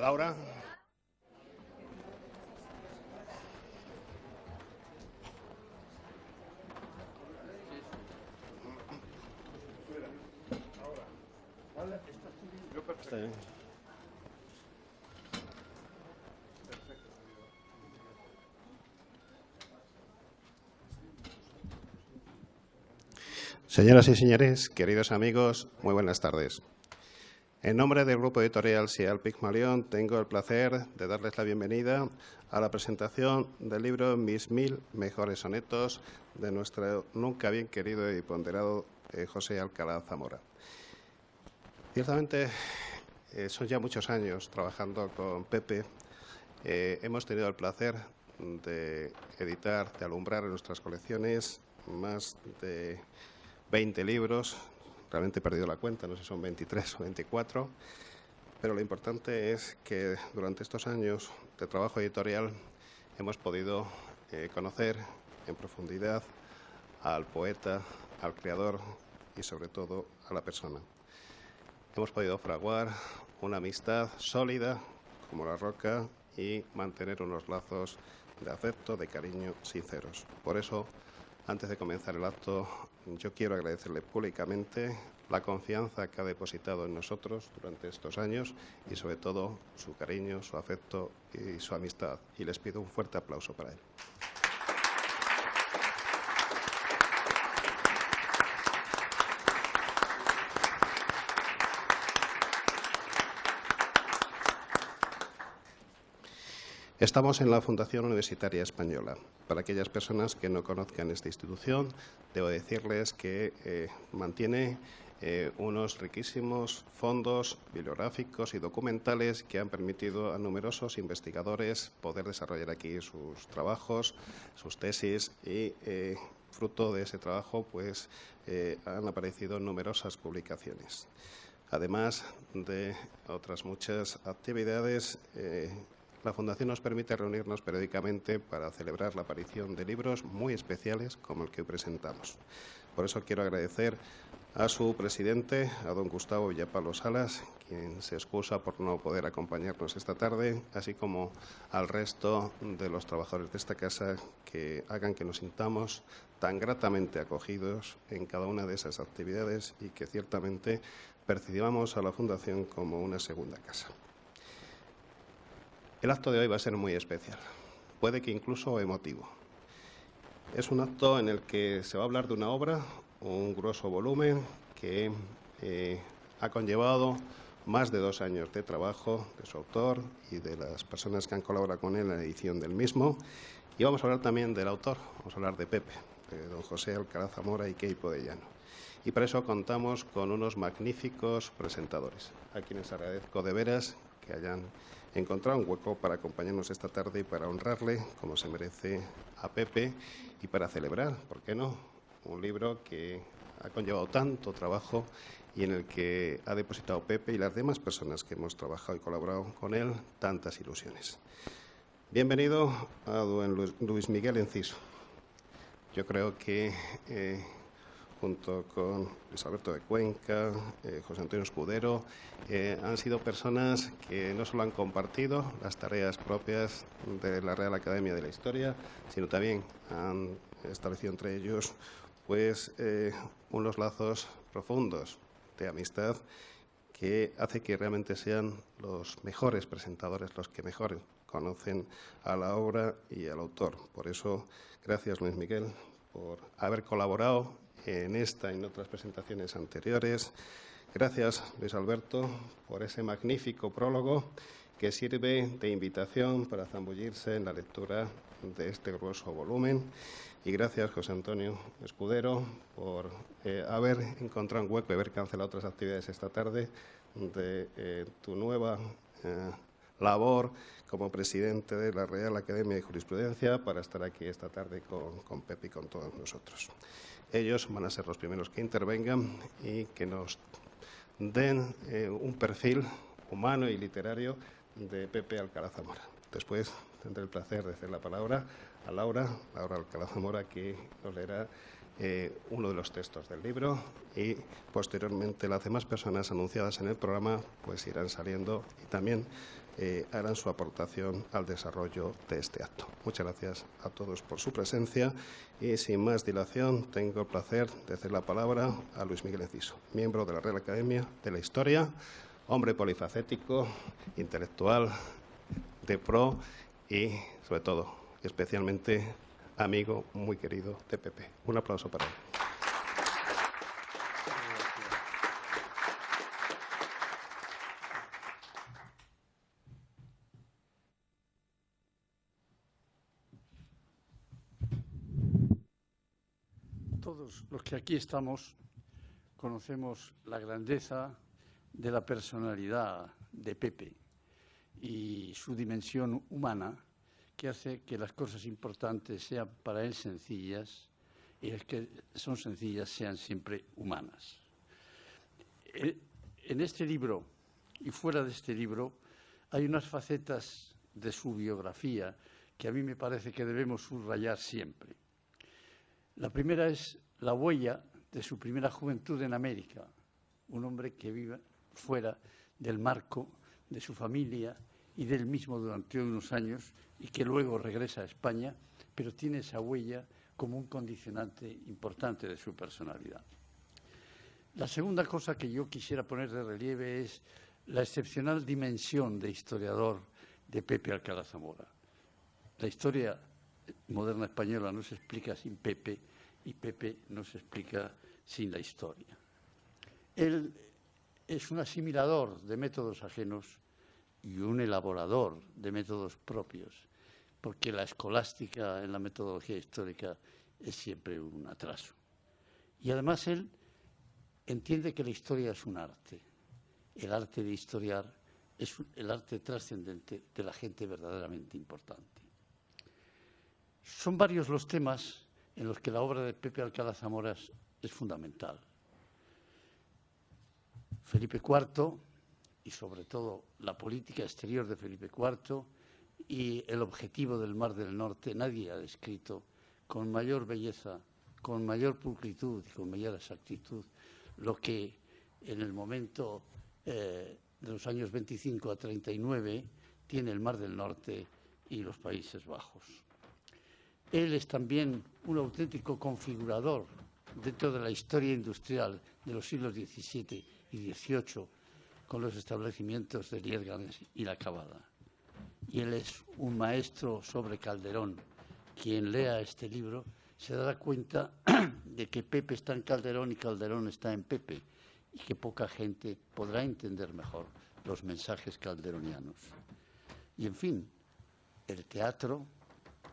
Laura. Está bien. Señoras y señores, queridos amigos, muy buenas tardes. En nombre del Grupo Editorial SIAL Pigmalión, tengo el placer de darles la bienvenida a la presentación del libro Mis 1000 mejores sonetos de nuestro nunca bien querido y ponderado José Alcalá Zamora. Ciertamente, son ya muchos años trabajando con Pepe. Hemos tenido el placer de editar, de alumbrar en nuestras colecciones más de 20 libros. Realmente he perdido la cuenta, no sé si son 23 o 24, pero lo importante es que durante estos años de trabajo editorial hemos podido conocer en profundidad al poeta, al creador y sobre todo a la persona. Hemos podido fraguar una amistad sólida como la roca y mantener unos lazos de afecto, de cariño sinceros. Por eso, antes de comenzar el acto, yo quiero agradecerle públicamente la confianza que ha depositado en nosotros durante estos años y, sobre todo, su cariño, su afecto y su amistad. Y les pido un fuerte aplauso para él. Estamos en la Fundación Universitaria Española. Para aquellas personas que no conozcan esta institución, debo decirles que mantiene unos riquísimos fondos bibliográficos y documentales que han permitido a numerosos investigadores poder desarrollar aquí sus trabajos, sus tesis y fruto de ese trabajo pues han aparecido numerosas publicaciones. Además de otras muchas actividades, la Fundación nos permite reunirnos periódicamente para celebrar la aparición de libros muy especiales como el que hoy presentamos. Por eso quiero agradecer a su presidente, a don Gustavo Villapalo Salas, quien se excusa por no poder acompañarnos esta tarde, así como al resto de los trabajadores de esta casa que hagan que nos sintamos tan gratamente acogidos en cada una de esas actividades y que ciertamente percibamos a la Fundación como una segunda casa. El acto de hoy va a ser muy especial, puede que incluso emotivo. Es un acto en el que se va a hablar de una obra, un grueso volumen que ha conllevado más de 2 años de trabajo de su autor y de las personas que han colaborado con él en la edición del mismo. Y vamos a hablar también del autor, vamos a hablar de Pepe, de don José Alcalá Zamora y Queipo de Llano. Y para eso contamos con unos magníficos presentadores, a quienes agradezco de veras que hayan encontrado un hueco para acompañarnos esta tarde y para honrarle, como se merece, a Pepe y para celebrar, ¿por qué no?, un libro que ha conllevado tanto trabajo y en el que ha depositado Pepe y las demás personas que hemos trabajado y colaborado con él tantas ilusiones. Bienvenido a don Luis Miguel Enciso. Yo creo que junto con Luis Alberto de Cuenca, José Antonio Escudero, han sido personas que no solo han compartido las tareas propias de la Real Academia de la Historia, sino también han establecido entre ellos pues, unos lazos profundos de amistad que hace que realmente sean los mejores presentadores, los que mejor conocen a la obra y al autor. Por eso, gracias Luis Miguel por haber colaborado en esta y en otras presentaciones anteriores. Gracias, Luis Alberto, por ese magnífico prólogo que sirve de invitación para zambullirse en la lectura de este grueso volumen. Y gracias, José Antonio Escudero, por haber encontrado un hueco y haber cancelado otras actividades esta tarde de tu nueva labor como presidente de la Real Academia de Jurisprudencia para estar aquí esta tarde con Pepe y con todos nosotros. Ellos van a ser los primeros que intervengan y que nos den un perfil humano y literario de Pepe Alcalá Zamora. Después tendré el placer de hacer la palabra a Laura Alcalá Zamora, que nos leerá uno de los textos del libro y posteriormente las demás personas anunciadas en el programa pues irán saliendo y también harán su aportación al desarrollo de este acto. Muchas gracias a todos por su presencia y, sin más dilación, tengo el placer de hacer la palabra a Luis Miguel Enciso, miembro de la Real Academia de la Historia, hombre polifacético, intelectual, de pro y, sobre todo, especialmente amigo muy querido de Pepe. Un aplauso para él. Todos los que aquí estamos conocemos la grandeza de la personalidad de Pepe y su dimensión humana, que hace que las cosas importantes sean para él sencillas y las que son sencillas sean siempre humanas. En este libro y fuera de este libro hay unas facetas de su biografía que a mí me parece que debemos subrayar siempre. La primera es la huella de su primera juventud en América, un hombre que vive fuera del marco de su familia y del mismo durante unos años y que luego regresa a España, pero tiene esa huella como un condicionante importante de su personalidad. La segunda cosa que yo quisiera poner de relieve es la excepcional dimensión de historiador de Pepe Alcalá Zamora. La historia moderna española no se explica sin Pepe y Pepe no se explica sin la historia. Él es un asimilador de métodos ajenos y un elaborador de métodos propios, porque la escolástica en la metodología histórica es siempre un atraso. Y además él entiende que la historia es un arte. El arte de historiar es el arte trascendente de la gente verdaderamente importante. Son varios los temas en los que la obra de Pepe Alcalá Zamora es fundamental. Felipe IV y sobre todo la política exterior de Felipe IV y el objetivo del Mar del Norte, nadie ha descrito con mayor belleza, con mayor pulcritud y con mayor exactitud lo que en el momento de los años 25 a 39 tiene el Mar del Norte y los Países Bajos. Él es también un auténtico configurador dentro de la historia industrial de los siglos XVII y XVIII, con los establecimientos de Liérganes y La Cavada. Y él es un maestro sobre Calderón. Quien lea este libro se dará cuenta de que Pepe está en Calderón y Calderón está en Pepe, y que poca gente podrá entender mejor los mensajes calderonianos. Y, en fin, el teatro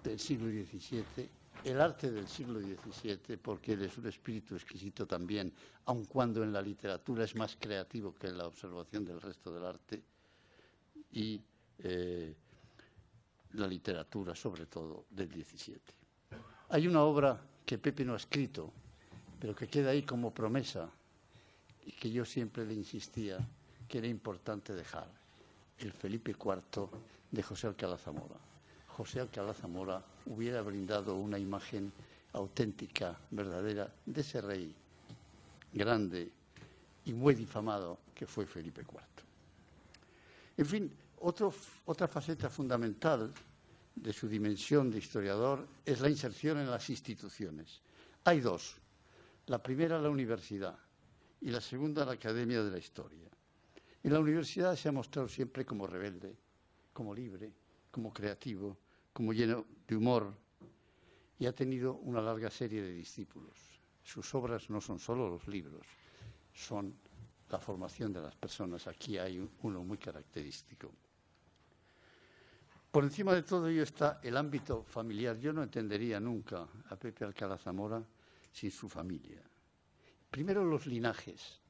del siglo XVII, el arte del siglo XVII, porque él es un espíritu exquisito también, aun cuando en la literatura es más creativo que en la observación del resto del arte, y la literatura, sobre todo, del XVII. Hay una obra que Pepe no ha escrito, pero que queda ahí como promesa, y que yo siempre le insistía que era importante dejar, el Felipe IV de José Alcalá Zamora. José Alcalá Zamora hubiera brindado una imagen auténtica, verdadera, de ese rey grande y muy difamado que fue Felipe IV. En fin, otra faceta fundamental de su dimensión de historiador es la inserción en las instituciones. Hay dos. La primera, la universidad, y la segunda, la Academia de la Historia. En la universidad se ha mostrado siempre como rebelde, como libre, como creativo, como lleno de humor, y ha tenido una larga serie de discípulos. Sus obras no son solo los libros, son la formación de las personas. Aquí hay uno muy característico. Por encima de todo ello está el ámbito familiar. Yo no entendería nunca a Pepe Alcalá Zamora sin su familia. Primero, los linajes,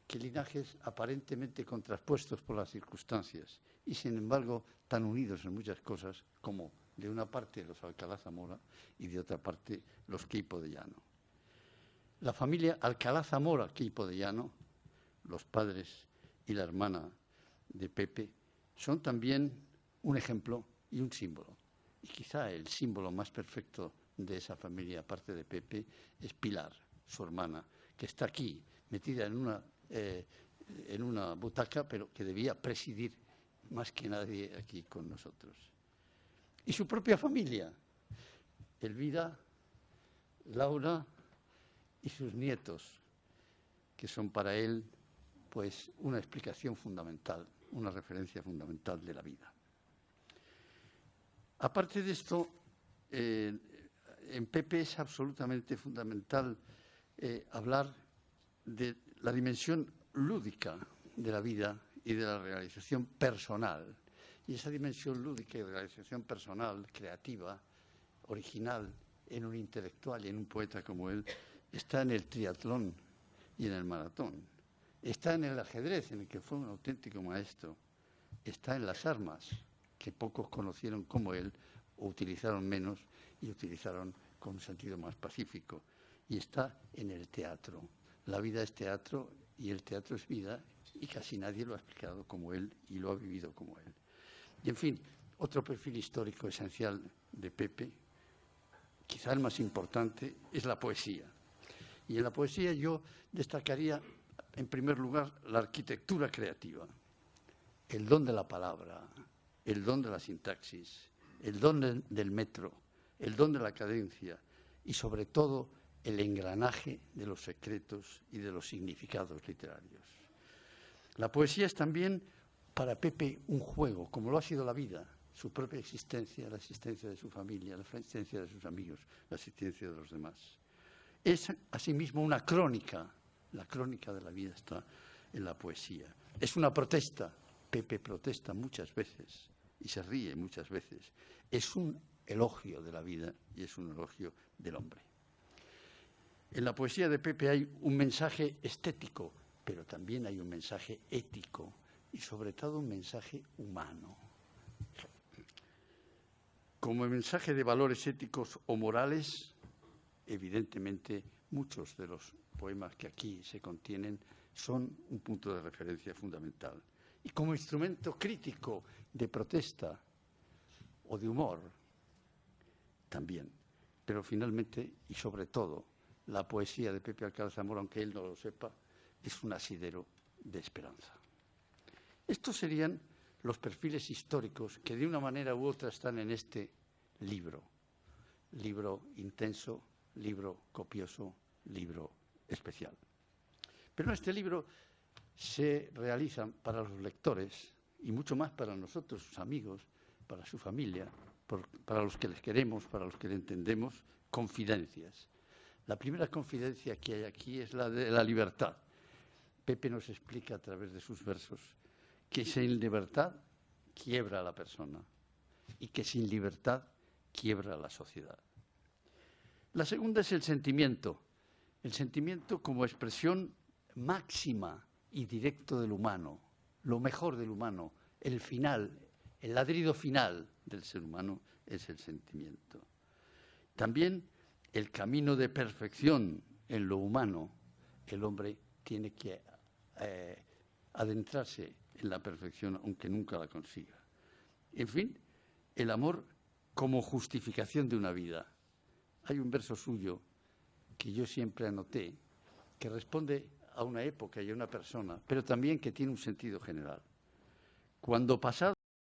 que linajes aparentemente contrapuestos por las circunstancias y, sin embargo, tan unidos en muchas cosas como, de una parte, los Alcalá Zamora y, de otra parte, los Queipo de Llano. La familia Alcalá Zamora Queipo de Llano, los padres y la hermana de Pepe, son también un ejemplo y un símbolo. Y quizá el símbolo más perfecto de esa familia, aparte de Pepe, es Pilar, su hermana, que está aquí, metida en una butaca, pero que debía presidir más que nadie aquí con nosotros. Y su propia familia, Elvira, Laura y sus nietos, que son para él pues una explicación fundamental, una referencia fundamental de la vida. Aparte de esto, en Pepe es absolutamente fundamental hablar de la dimensión lúdica de la vida y de la realización personal. Y esa dimensión lúdica y realización personal, creativa, original, en un intelectual y en un poeta como él, está en el triatlón y en el maratón. Está en el ajedrez, en el que fue un auténtico maestro. Está en las armas, que pocos conocieron como él, o utilizaron menos y utilizaron con un sentido más pacífico. Y está en el teatro. La vida es teatro y el teatro es vida, y casi nadie lo ha explicado como él y lo ha vivido como él. Y, en fin, otro perfil histórico esencial de Pepe, quizá el más importante, es la poesía. Y en la poesía yo destacaría, en primer lugar, la arquitectura creativa, el don de la palabra, el don de la sintaxis, el don del metro, el don de la cadencia y, sobre todo, el engranaje de los secretos y de los significados literarios. La poesía es también, para Pepe, un juego, como lo ha sido la vida, su propia existencia, la existencia de su familia, la existencia de sus amigos, la existencia de los demás. Es, asimismo, una crónica. La crónica de la vida está en la poesía. Es una protesta. Pepe protesta muchas veces y se ríe muchas veces. Es un elogio de la vida y es un elogio del hombre. En la poesía de Pepe hay un mensaje estético, pero también hay un mensaje ético y, sobre todo, un mensaje humano. Como mensaje de valores éticos o morales, evidentemente, muchos de los poemas que aquí se contienen son un punto de referencia fundamental. Y como instrumento crítico de protesta o de humor, también. Pero finalmente, y sobre todo, la poesía de Pepe Alcalá Zamora, aunque él no lo sepa, es un asidero de esperanza. Estos serían los perfiles históricos que de una manera u otra están en este libro. Libro intenso, libro copioso, libro especial. Pero en este libro se realizan para los lectores, y mucho más para nosotros, sus amigos, para su familia, para los que les queremos, para los que le entendemos, confidencias. La primera confidencia que hay aquí es la de la libertad. Pepe nos explica a través de sus versos que sin libertad quiebra a la persona y que sin libertad quiebra a la sociedad. La segunda es el sentimiento como expresión máxima y directo del humano, lo mejor del humano, el final, el ladrido final del ser humano es el sentimiento. También el camino de perfección en lo humano, el hombre tiene que adentrarse en la perfección aunque nunca la consiga. En fin, el amor como justificación de una vida. Hay un verso suyo que yo siempre anoté, que responde a una época y a una persona, pero también que tiene un sentido general. Cuando pasado